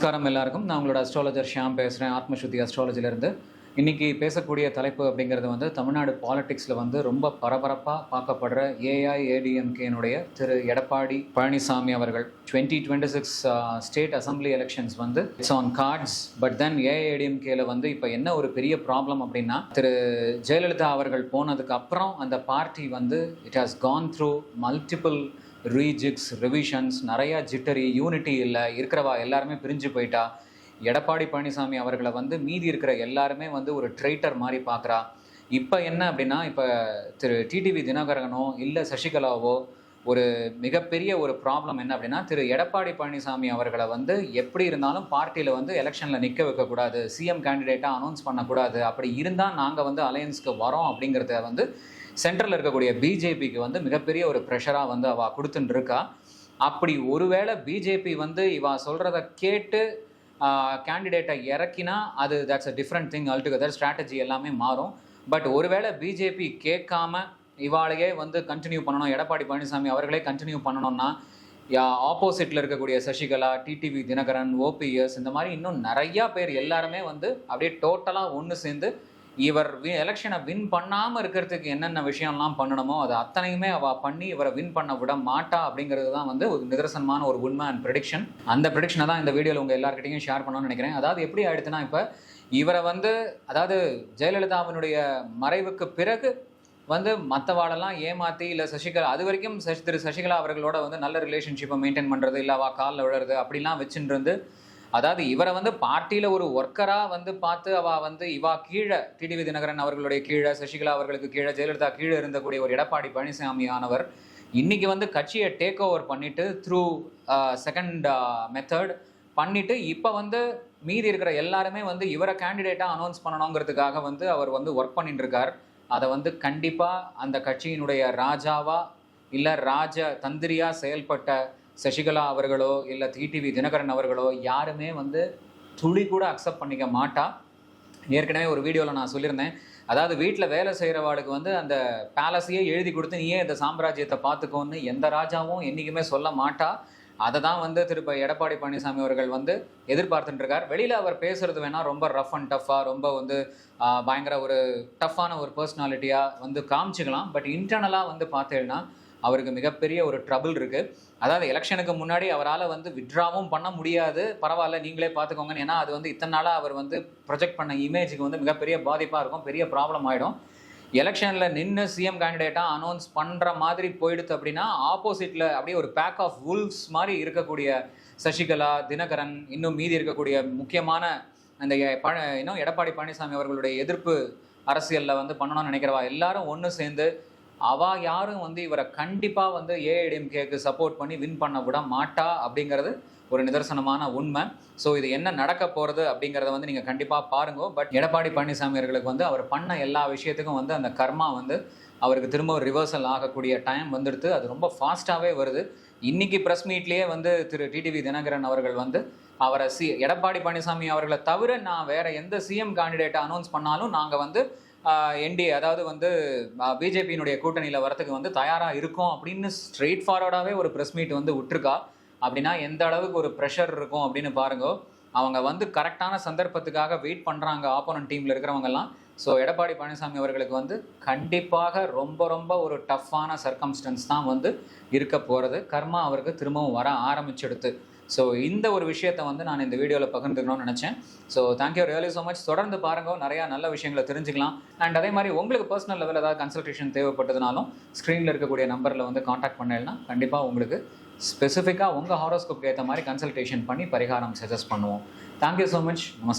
நமஸ்காரம் எல்லாருக்கும். நான் உங்களோட அஸ்ட்ராலஜர் ஷியாம் பேசுகிறேன், ஆத்மசுத்தி அஸ்ட்ராலஜிலேருந்து. இன்றைக்கி பேசக்கூடிய தலைப்பு அப்படிங்கிறது வந்து தமிழ்நாடு பாலிடிக்ஸில் வந்து ரொம்ப பரபரப்பாக பார்க்கப்படுற ஏஐஏடிஎம்கேனுடைய திரு எடப்பாடி பழனிசாமி அவர்கள் 2026 ஸ்டேட் அசம்பிளி எலெக்ஷன்ஸ் வந்து it's on cards. But then ஏஐஏடிஎம்கேல வந்து இப்போ என்ன ஒரு பெரிய ப்ராப்ளம் அப்படின்னா, திரு ஜெயலலிதா அவர்கள் போனதுக்கு அப்புறம் அந்த பார்ட்டி வந்து it has gone through multiple regimes, revisions, நிறையா ஜிட்டரி, யூனிட்டி இல்லை, இருக்கிறவா எல்லாருமே பிரிஞ்சு போயிட்டா. எடப்பாடி பழனிசாமி அவர்களை வந்து மீதி இருக்கிற எல்லாருமே வந்து ஒரு ட்ரைட்டர் மாதிரி பார்க்குறா. இப்போ என்ன அப்படின்னா, இப்போ திரு டிடிவி தினகரனோ இல்லை சசிகலாவோ ஒரு மிகப்பெரிய ஒரு ப்ராப்ளம் என்ன அப்படின்னா, திரு எடப்பாடி பழனிசாமி அவர்களை வந்து எப்படி இருந்தாலும் பார்ட்டியில் வந்து எலெக்ஷனில் நிற்க வைக்கக்கூடாது, சிஎம் கேண்டிடேட்டாக அனௌன்ஸ் பண்ணக்கூடாது, அப்படி இருந்தால் நாங்கள் வந்து அலையன்ஸ்க்கு வரோம் அப்படிங்கிறத வந்து சென்ட்ரலில் இருக்கக்கூடிய பிஜேபிக்கு வந்து மிகப்பெரிய ஒரு ப்ரெஷராக வந்து அவள் கொடுத்துட்டு இருக்கா. அப்படி ஒருவேளை பிஜேபி வந்து இவா சொல்கிறத கேட்டு கேண்டிடேட்டை இறக்கினா அது that's a different thing. Altogether strategy எல்லாமே மாறும். பட் ஒருவேளை பிஜேபி கேட்காம இவாளையே வந்து கண்டினியூ பண்ணணும், எடப்பாடி பழனிசாமி அவர்களே கண்டினியூ பண்ணணும்னா ஆப்போசிட்டில் இருக்கக்கூடிய சசிகலா, டிடிவி தினகரன், ஓபிஎஸ், இந்த மாதிரி இன்னும் நிறையா பேர் எல்லாருமே வந்து அப்படியே டோட்டலாக ஒன்று சேர்ந்து இவர் எலெக்ஷனை வின் பண்ணாமல் இருக்கிறதுக்கு என்னென்ன விஷயம்லாம் பண்ணணுமோ அது அத்தனையுமே அவள் பண்ணி இவரை வின் பண்ண விட மாட்டா அப்படிங்கிறது தான் வந்து ஒரு நிதர்சனமான ஒரு உண்மை அண்ட் ப்ரெடிக்ஷன். அந்த ப்ரெடிக்ஷனை தான் இந்த வீடியோவில் உங்கள் எல்லாருக்கிட்டையும் ஷேர் பண்ணணும்னு நினைக்கிறேன். அதாவது எப்படி ஆயிடுச்சுன்னா, இப்போ இவரை வந்து அதாவது ஜெயலலிதாவினுடைய மறைவுக்கு பிறகு வந்து மற்றவாளெல்லாம் ஏமாற்றி இல்லை சசிகலா அது வரைக்கும் திரு சசிகலா அவர்களோட வந்து நல்ல ரிலேஷன்ஷிப்பை மெயின்டைன் பண்ணுறது, இல்லை அவள் காலில் விழுறது அப்படிலாம் வச்சுட்டு இருந்து, அதாவது இவரை வந்து பார்ட்டியில் ஒரு ஒர்க்கராக வந்து பார்த்து அவள் வந்து இவா கீழே டிடிவி தினகரன் அவர்களுடைய கீழே, சசிகலா அவர்களுக்கு கீழே, ஜெயலலிதா கீழே இருந்தக்கூடிய ஒரு எடப்பாடி பழனிசாமி ஆனவர் இன்றைக்கி வந்து கட்சியை டேக் ஓவர் பண்ணிவிட்டு த்ரூ செகண்ட் மெத்தட் பண்ணிவிட்டு இப்போ வந்து மீதி இருக்கிற எல்லாருமே வந்து இவரை கேண்டிடேட்டாக அனௌன்ஸ் பண்ணணுங்கிறதுக்காக வந்து அவர் வந்து ஒர்க் பண்ணிட்டு இருக்கார். அதை வந்து கண்டிப்பாக அந்த கட்சியினுடைய ராஜாவா இல்லை ராஜ தந்திரியாக செயல்பட்ட சசிகலா அவர்களோ இல்லை டிடிவி தினகரன் அவர்களோ யாருமே வந்து துளி கூட அக்செப்ட் பண்ணிக்க மாட்டா. ஏற்கனவே ஒரு வீடியோவில் நான் சொல்லியிருந்தேன், அதாவது வீட்டில் வேலை செய்கிறவாளுக்கு வந்து அந்த பேலஸையே எழுதி கொடுத்து நீயே இந்த சாம்ராஜ்யத்தை பார்த்துக்கோன்னு எந்த ராஜாவும் என்றைக்குமே சொல்ல மாட்டா. அதை தான் வந்து திருப்ப எடப்பாடி பழனிசாமி அவர்கள் வந்து எதிர்பார்த்துட்டு இருக்கார். வெளியில் அவர் பேசுகிறது வேணால் ரொம்ப ரஃப் அண்ட் டஃப்பாக, ரொம்ப வந்து பயங்கர ஒரு டஃப்பான ஒரு பர்சனாலிட்டியாக வந்து காமிச்சிக்கலாம். பட் இன்டர்னலாக வந்து பார்த்தேன்னா அவருக்கு மிகப்பெரிய ஒரு ட்ரபிள் இருக்குது. அதாவது எலெக்ஷனுக்கு முன்னாடி அவரால் வந்து விட்ராவும் பண்ண முடியாது, பரவாயில்ல நீங்களே பார்த்துக்கோங்கன்னு. ஏன்னா அது வந்து இத்தனை நாளாக அவர் வந்து ப்ரொஜெக்ட் பண்ண இமேஜுக்கு வந்து மிகப்பெரிய பாதிப்பாக இருக்கும், பெரிய ப்ராப்ளம் ஆகிடும். எலெக்ஷனில் நின்று சிஎம் கேண்டிடேட்டாக அனௌன்ஸ் பண்ணுற மாதிரி போயிடுது அப்படின்னா ஆப்போசிட்டில் அப்படியே ஒரு பேக் ஆஃப் வுல்வ்ஸ் மாதிரி இருக்கக்கூடிய சசிகலா, தினகரன், இன்னும் மீதி இருக்கக்கூடிய முக்கியமான அந்த இன்னும் எடப்பாடி பழனிசாமி அவர்களுடைய எதிர்ப்பு அரசியலில் வந்து பண்ணணும்னு நினைக்கிறவா எல்லாரும் ஒன்று சேர்ந்து அவள் யாரும் வந்து இவரை கண்டிப்பாக வந்து ஏஐடிஎம்கேக்கு சப்போர்ட் பண்ணி வின் பண்ண விட மாட்டா அப்படிங்கிறது ஒரு நிதர்சனமான உண்மை. ஸோ இது என்ன நடக்க போகிறது அப்படிங்கிறத வந்து நீங்கள் கண்டிப்பாக பாருங்க. பட் எடப்பாடி பழனிசாமி அவர்களுக்கு வந்து அவர் பண்ண எல்லா விஷயத்துக்கும் வந்து அந்த கர்மா வந்து அவருக்கு திரும்ப ரிவர்சல் ஆகக்கூடிய டைம் வந்துடுது. அது ரொம்ப ஃபாஸ்ட்டாகவே வருது. இன்றைக்கி ப்ரெஸ் மீட்லேயே வந்து திரு டிடிவி தினகரன் அவர்கள் வந்து அவரை எடப்பாடி பழனிசாமி அவர்களை தவிர நான் வேறு எந்த சிஎம் கேண்டிடேட்டை அனௌன்ஸ் பண்ணாலும் நாங்கள் வந்து என்டிஏ அதாவது வந்து பிஜேபியினுடைய கூட்டணியில் வரத்துக்கு வந்து தயாராக இருக்கும் அப்படின்னு ஸ்ட்ரெயிட் ஃபார்வர்டாகவே ஒரு ப்ரெஸ் மீட் வந்து விட்டுருக்கா. அப்படின்னா எந்த அளவுக்கு ஒரு ப்ரெஷர் இருக்கும் அப்படின்னு பாருங்க. அவங்க வந்து கரெக்டான சந்தர்ப்பத்துக்காக வெயிட் பண்ணுறாங்க ஆப்போனன்ட் டீமில் இருக்கிறவங்கெல்லாம். ஸோ எடப்பாடி பழனிசாமி அவர்களுக்கு வந்து கண்டிப்பாக ரொம்ப ரொம்ப ஒரு டஃப்பான சர்க்கம்ஸ்டன்ஸ் தான் வந்து இருக்க போகிறது. கர்மா அவருக்கு திரும்பவும் வர ஆரம்பிச்செடுத்து. ஸோ இந்த ஒரு விஷயத்தை வந்து நான் இந்த வீடியோவில் பகிர்ந்துக்கணும்னு நினச்சேன். So thank you really so much. தொடர்ந்து பாருங்க, நிறையா நல்ல விஷயங்களை தெரிஞ்சுக்கலாம். அண்ட் அதே மாதிரி உங்களுக்கு பர்சனல் லெவலில் ஏதாவது கன்சல்டேஷன் தேவைப்பட்டதுனாலும் ஸ்க்ரீனில் இருக்கக்கூடிய நம்பரில் வந்து காண்டாக்ட் பண்ணலைன்னா கண்டிப்பாக உங்களுக்கு ஸ்பெசிஃபிக்காக உங்கள் ஹாரோஸ்கோப்க்கு ஏற்ற மாதிரி கன்சல்டேஷன் பண்ணி பரிகாரம் சஜஸ்ட் பண்ணுவோம். Thank you so much. நமஸ்காரம்.